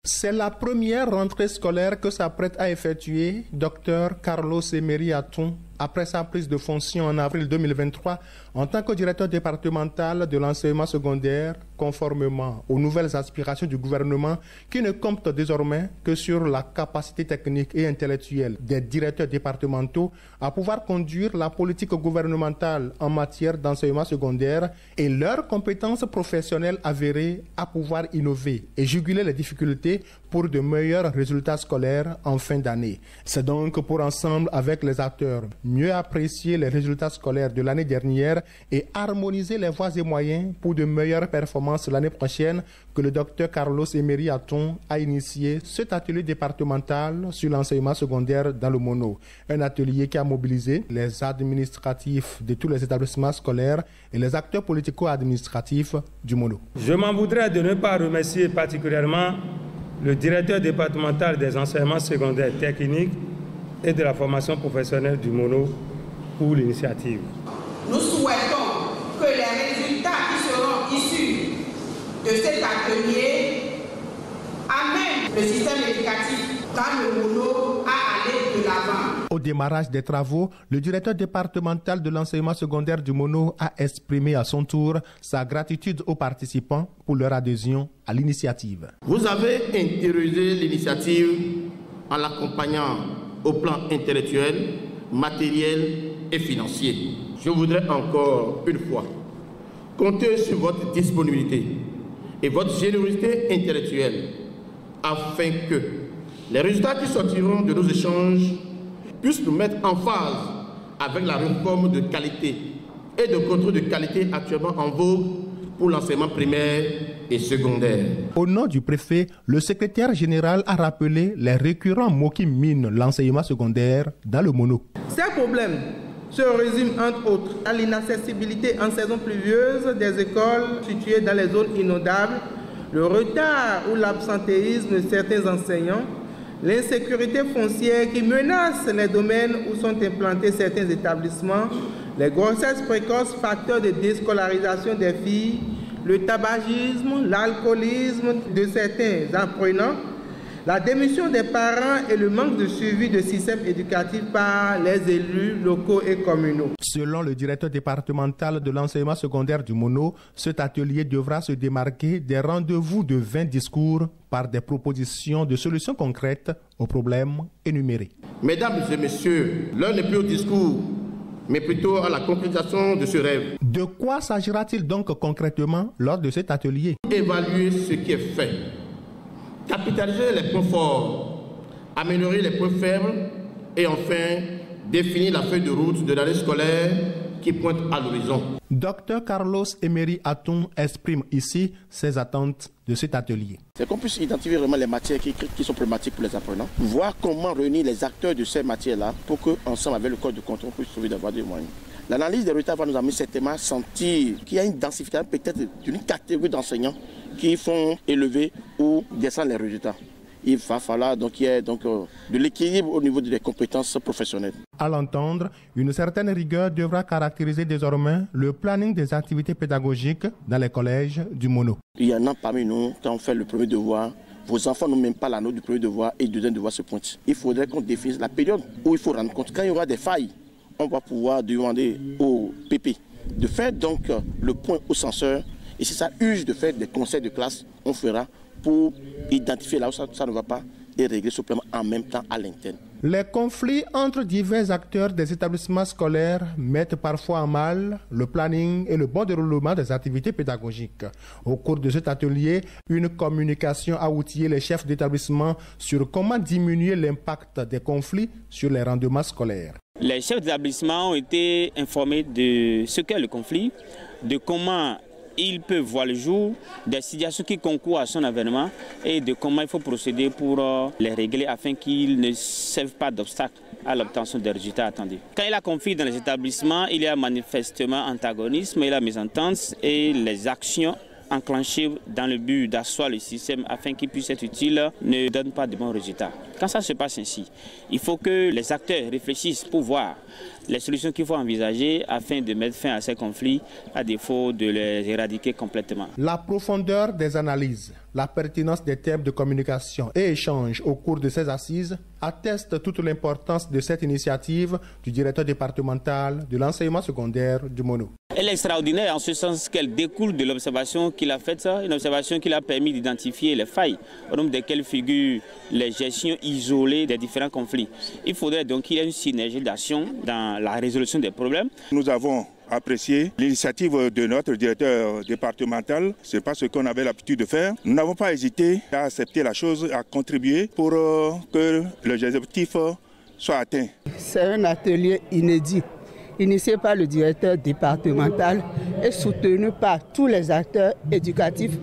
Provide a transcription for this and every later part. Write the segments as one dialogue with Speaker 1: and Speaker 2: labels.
Speaker 1: C'est la première rentrée scolaire que s'apprête à effectuer Dr Carlos Emery Aton après sa prise de fonction en avril 2023 en tant que directeur départemental de l'enseignement secondaire, conformément aux nouvelles aspirations du gouvernement qui ne compte désormais que sur la capacité technique et intellectuelle des directeurs départementaux à pouvoir conduire la politique gouvernementale en matière d'enseignement secondaire et leurs compétences professionnelles avérées à pouvoir innover et juguler les difficultés pour de meilleurs résultats scolaires en fin d'année. C'est donc pour ensemble avec les acteurs mieux apprécier les résultats scolaires de l'année dernière et harmoniser les voies et moyens pour de meilleures performances l'année prochaine que le Dr Carlos Emery Aton a initié cet atelier départemental sur l'enseignement secondaire dans le Mono. Un atelier qui a mobilisé les administratifs de tous les établissements scolaires et les acteurs politico-administratifs du Mono.
Speaker 2: Je m'en voudrais de ne pas remercier particulièrement le directeur départemental des enseignements secondaires techniques et de la formation professionnelle du Mono pour l'initiative.
Speaker 3: Nous souhaitons que les résultats qui seront issus de cet atelier amènent le système éducatif dans le Mono à aller de l'avant.
Speaker 1: Au démarrage des travaux, le directeur départemental de l'enseignement secondaire du Mono a exprimé à son tour sa gratitude aux participants pour leur adhésion à l'initiative.
Speaker 4: Vous avez intériorisé l'initiative en l'accompagnant au plan intellectuel, matériel et financier. Je voudrais encore une fois compter sur votre disponibilité et votre générosité intellectuelle afin que les résultats qui sortiront de nos échanges puissent nous mettre en phase avec la réforme de qualité et de contrôle de qualité actuellement en vogue pour l'enseignement primaire et secondaire.
Speaker 1: Au nom du préfet, le secrétaire général a rappelé les récurrents maux qui minent l'enseignement secondaire dans le Mono.
Speaker 5: Ces problèmes se résument entre autres à l'inaccessibilité en saison pluvieuse des écoles situées dans les zones inondables, le retard ou l'absentéisme de certains enseignants, l'insécurité foncière qui menace les domaines où sont implantés certains établissements, les grossesses précoces, facteurs de déscolarisation des filles, le tabagisme, l'alcoolisme de certains apprenants, la démission des parents et le manque de suivi de système éducatif par les élus locaux et communaux.
Speaker 1: Selon le directeur départemental de l'enseignement secondaire du Mono, cet atelier devra se démarquer des rendez-vous de 20 discours par des propositions de solutions concrètes aux problèmes énumérés.
Speaker 4: Mesdames et messieurs, l'heure n'est plus au discours, mais plutôt à la concrétisation de ce rêve.
Speaker 1: De quoi s'agira-t-il donc concrètement lors de cet atelier?
Speaker 4: Évaluer ce qui est fait, capitaliser les points forts, améliorer les points faibles et enfin définir la feuille de route de l'année scolaire qui pointe à l'horizon.
Speaker 1: Dr Carlos Emery Aton exprime ici ses attentes de cet atelier.
Speaker 6: C'est qu'on puisse identifier vraiment les matières qui sont problématiques pour les apprenants, voir comment réunir les acteurs de ces matières-là pour qu'ensemble avec le code de contrôle, on puisse trouver d'avoir des moyens. L'analyse des résultats va nous amener certainement à sentir qu'il y a une densification peut-être d'une catégorie d'enseignants qui font élever ou descendre les résultats. Il va falloir donc qu'il y ait de l'équilibre au niveau des compétences professionnelles.
Speaker 1: À l'entendre, une certaine rigueur devra caractériser désormais le planning des activités pédagogiques dans les collèges du Mono.
Speaker 6: Il y en a parmi nous, quand on fait le premier devoir, vos enfants n'ont même pas la note du premier devoir et du deuxième devoir se pointent. Il faudrait qu'on définisse la période où il faut rendre compte. Quand il y aura des failles, on va pouvoir demander au PP de faire donc le point au censeur. Et si ça urge de faire des conseils de classe, on fera pour identifier là où ça ne va pas et régler ce problème en même temps à l'interne.
Speaker 1: Les conflits entre divers acteurs des établissements scolaires mettent parfois en mal le planning et le bon déroulement des activités pédagogiques. Au cours de cet atelier, une communication a outillé les chefs d'établissement sur comment diminuer l'impact des conflits sur les rendements scolaires.
Speaker 7: Les chefs d'établissement ont été informés de ce qu'est le conflit, de comment il peut voir le jour, des situations qui concourent à son avènement et de comment il faut procéder pour les régler afin qu'ils ne servent pas d'obstacle à l'obtention des résultats attendus. Quand il y a conflit dans les établissements, il y a manifestement antagonisme, il y a mésentente et les actions enclenchées dans le but d'asseoir le système afin qu'il puisse être utile ne donnent pas de bons résultats. Quand ça se passe ainsi, il faut que les acteurs réfléchissent pour voir les solutions qu'il faut envisager afin de mettre fin à ces conflits, à défaut de les éradiquer complètement.
Speaker 1: La profondeur des analyses, la pertinence des thèmes de communication et échanges au cours de ces assises attestent toute l'importance de cette initiative du directeur départemental de l'enseignement secondaire du Mono.
Speaker 7: Elle est extraordinaire en ce sens qu'elle découle de l'observation qu'il a faite, une observation qui l'a permis d'identifier les failles, au nombre desquelles figurent les gestions isolées des différents conflits. Il faudrait donc qu'il y ait une synergie d'action dans la résolution des problèmes.
Speaker 8: Nous avons apprécié l'initiative de notre directeur départemental. Ce n'est pas ce qu'on avait l'habitude de faire. Nous n'avons pas hésité à accepter la chose, à contribuer pour que les objectifs soient atteints.
Speaker 9: C'est un atelier inédit, initié par le directeur départemental et soutenu par tous les acteurs éducatifs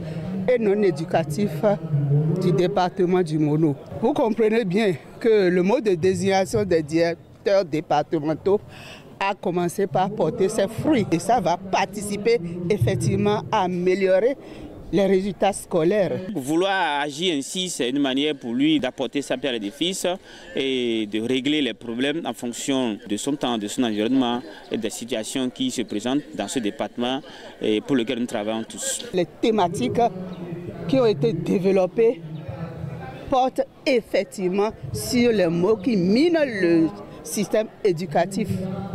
Speaker 9: et non éducatifs du département du Mono. Vous comprenez bien que le mode de désignation des directeurs départementaux a commencé par porter ses fruits et ça va participer effectivement à améliorer les résultats scolaires.
Speaker 7: Vouloir agir ainsi, c'est une manière pour lui d'apporter sa pierre à l'édifice et de régler les problèmes en fonction de son temps, de son environnement et des situations qui se présentent dans ce département et pour lequel nous travaillons tous.
Speaker 9: Les thématiques qui ont été développées portent effectivement sur les mots qui minent le système éducatif.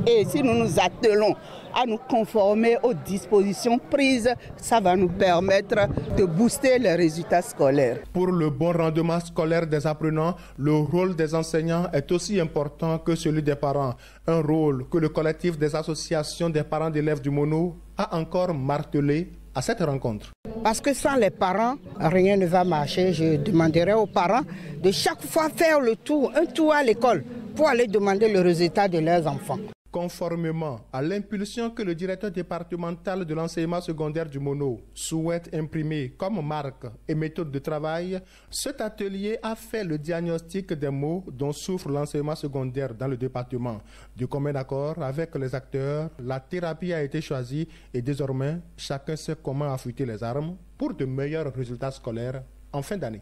Speaker 9: Et si nous nous attelons à nous conformer aux dispositions prises, ça va nous permettre de booster les résultats scolaires.
Speaker 1: Pour le bon rendement scolaire des apprenants, le rôle des enseignants est aussi important que celui des parents. Un rôle que le collectif des associations des parents d'élèves du Mono a encore martelé à cette rencontre.
Speaker 10: Parce que sans les parents, rien ne va marcher. Je demanderai aux parents de chaque fois faire le tour, un tour à l'école, pour aller demander le résultat de leurs enfants.
Speaker 1: Conformément à l'impulsion que le directeur départemental de l'enseignement secondaire du Mono souhaite imprimer comme marque et méthode de travail, cet atelier a fait le diagnostic des maux dont souffre l'enseignement secondaire dans le département. De commun accord avec les acteurs, la thérapie a été choisie et désormais, chacun sait comment affûter les armes pour de meilleurs résultats scolaires en fin d'année.